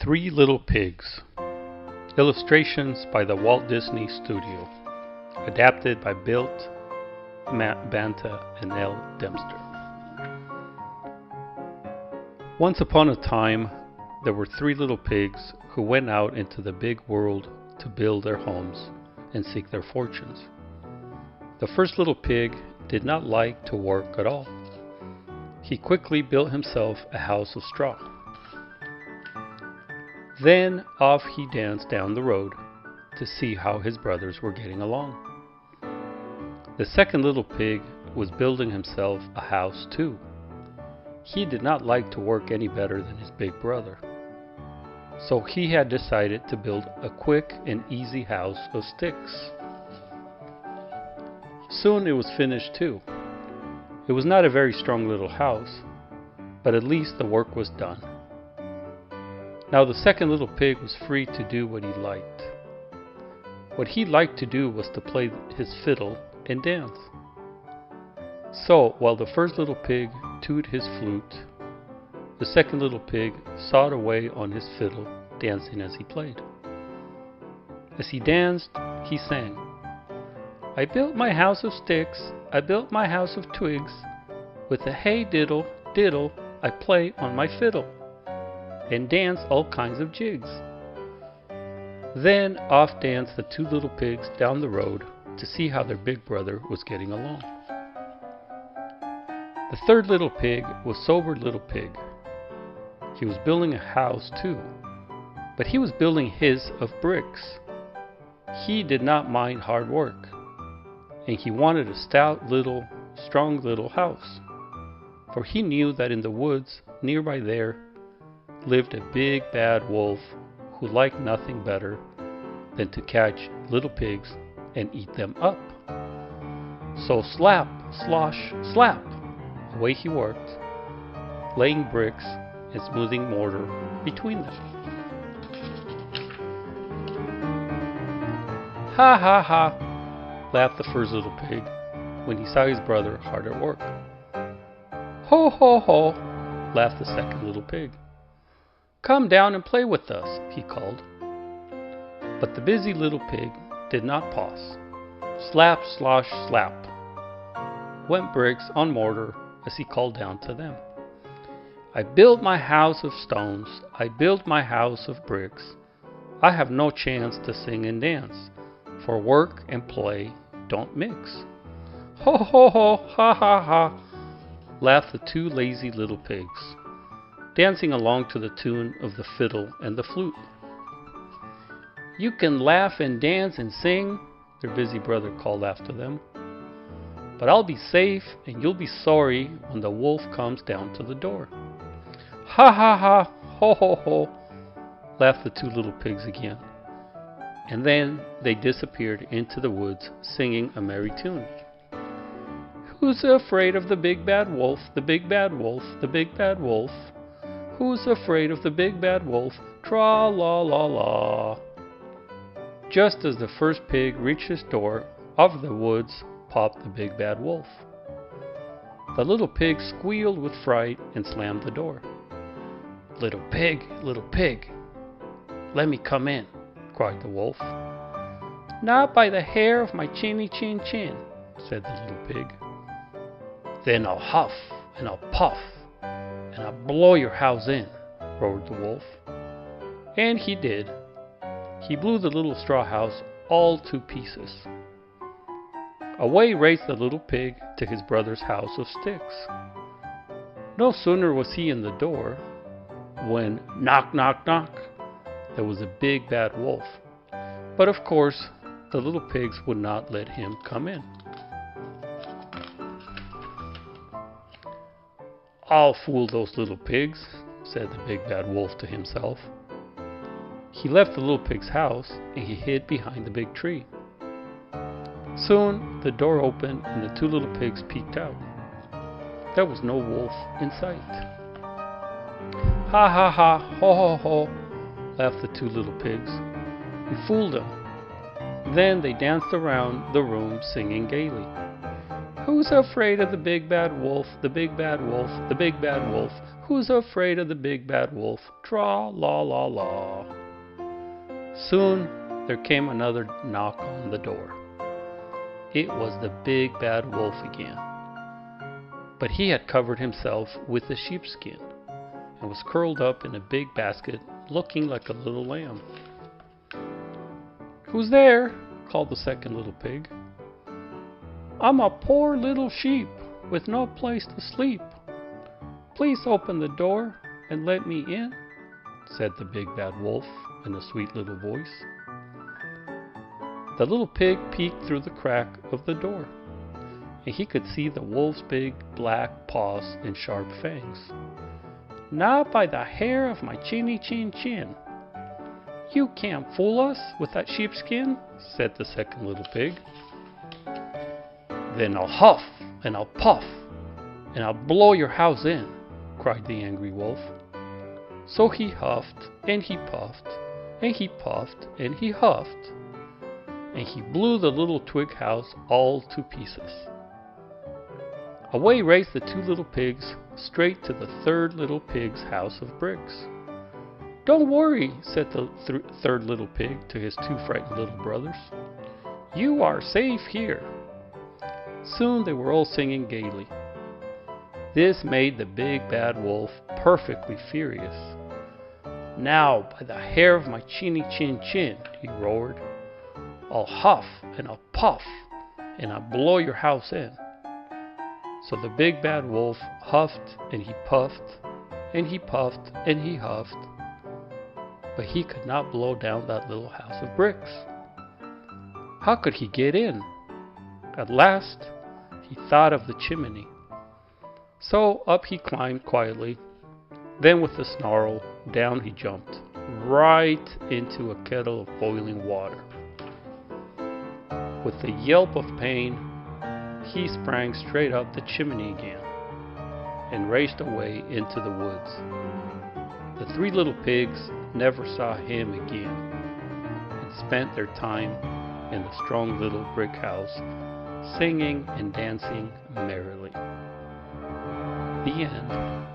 Three Little Pigs. Illustrations by the Walt Disney Studio. Adapted by Bilt, Matt Banta, and L. Dempster. Once upon a time, there were three little pigs who went out into the big world to build their homes and seek their fortunes. The first little pig did not like to work at all. He quickly built himself a house of straw. Then off he danced down the road to see how his brothers were getting along. The second little pig was building himself a house too. He did not like to work any better than his big brother. So he had decided to build a quick and easy house of sticks. Soon it was finished too. It was not a very strong little house, but at least the work was done. Now the second little pig was free to do what he liked. What he liked to do was to play his fiddle and dance. So while the first little pig tooted his flute, the second little pig sawed away on his fiddle, dancing as he played. As he danced, he sang, "I built my house of sticks, I built my house of twigs, with a hey diddle, diddle, I play on my fiddle, and dance all kinds of jigs." Then off danced the two little pigs down the road to see how their big brother was getting along. The third little pig was sober little pig. He was building a house too, but he was building his of bricks. He did not mind hard work, and he wanted a stout little, strong little house, for he knew that in the woods nearby there lived a big bad wolf who liked nothing better than to catch little pigs and eat them up. So slap, slosh, slap, away he worked, laying bricks and smoothing mortar between them. "Ha ha ha," laughed the first little pig when he saw his brother hard at work. "Ho ho ho," laughed the second little pig. "Come down and play with us," he called. But the busy little pig did not pause. Slap, slosh, slap went bricks on mortar as he called down to them. "I built my house of stones, I built my house of bricks. I have no chance to sing and dance, for work and play don't mix." "Ho ho ho, ha ha ha," laughed the two lazy little pigs, dancing along to the tune of the fiddle and the flute. "You can laugh and dance and sing," their busy brother called after them, "but I'll be safe and you'll be sorry when the wolf comes down to the door." "Ha ha ha, ho ho ho," laughed the two little pigs again, and then they disappeared into the woods singing a merry tune. "Who's afraid of the big bad wolf, the big bad wolf, the big bad wolf? Who's afraid of the big bad wolf? Tra-la-la-la." Just as the first pig reached his door, out of the woods popped the big bad wolf. The little pig squealed with fright and slammed the door. Little pig, let me come in," cried the wolf. "Not by the hair of my chinny chin chin," said the little pig. "Then I'll huff and I'll puff and I'll blow your house in," roared the wolf. And he did. He blew the little straw house all to pieces. Away raced the little pig to his brother's house of sticks. No sooner was he in the door when, knock, knock, knock, there was a big bad wolf. But of course, the little pigs would not let him come in. "I'll fool those little pigs," said the big bad wolf to himself. He left the little pig's house and he hid behind the big tree. Soon the door opened and the two little pigs peeked out. There was no wolf in sight. "Ha ha ha, ho ho ho," laughed the two little pigs. "We fooled them." Then they danced around the room singing gaily. Who's afraid of the big bad wolf, the big bad wolf, the big bad wolf? Who's afraid of the big bad wolf? Tra la la la. Soon there came another knock on the door. It was the big bad wolf again. But he had covered himself with a sheepskin and was curled up in a big basket looking like a little lamb. Who's there? Called the second little pig. I'm a poor little sheep with no place to sleep. Please open the door and let me in, said the big bad wolf in a sweet little voice. The little pig peeked through the crack of the door, and he could see the wolf's big black paws and sharp fangs. Not by the hair of my chinny chin chin. You can't fool us with that sheepskin, said the second little pig. Then I'll huff and I'll puff and I'll blow your house in, cried the angry wolf. So he huffed and he puffed and he puffed and he huffed, and he blew the little twig house all to pieces. Away raced the two little pigs straight to the third little pig's house of bricks. Don't worry, said the third little pig to his two frightened little brothers. You are safe here. Soon they were all singing gaily. This made the big bad wolf perfectly furious. Now, by the hair of my chinny chin chin, he roared, I'll huff and I'll puff and I'll blow your house in. So the big bad wolf huffed and he puffed and he puffed and he huffed, but he could not blow down that little house of bricks. How could he get in? At last, he thought of the chimney. So up he climbed quietly. Then with a snarl, down he jumped, right into a kettle of boiling water. With a yelp of pain, he sprang straight up the chimney again and raced away into the woods. The three little pigs never saw him again and spent their time in the strong little brick house, singing and dancing merrily. The end.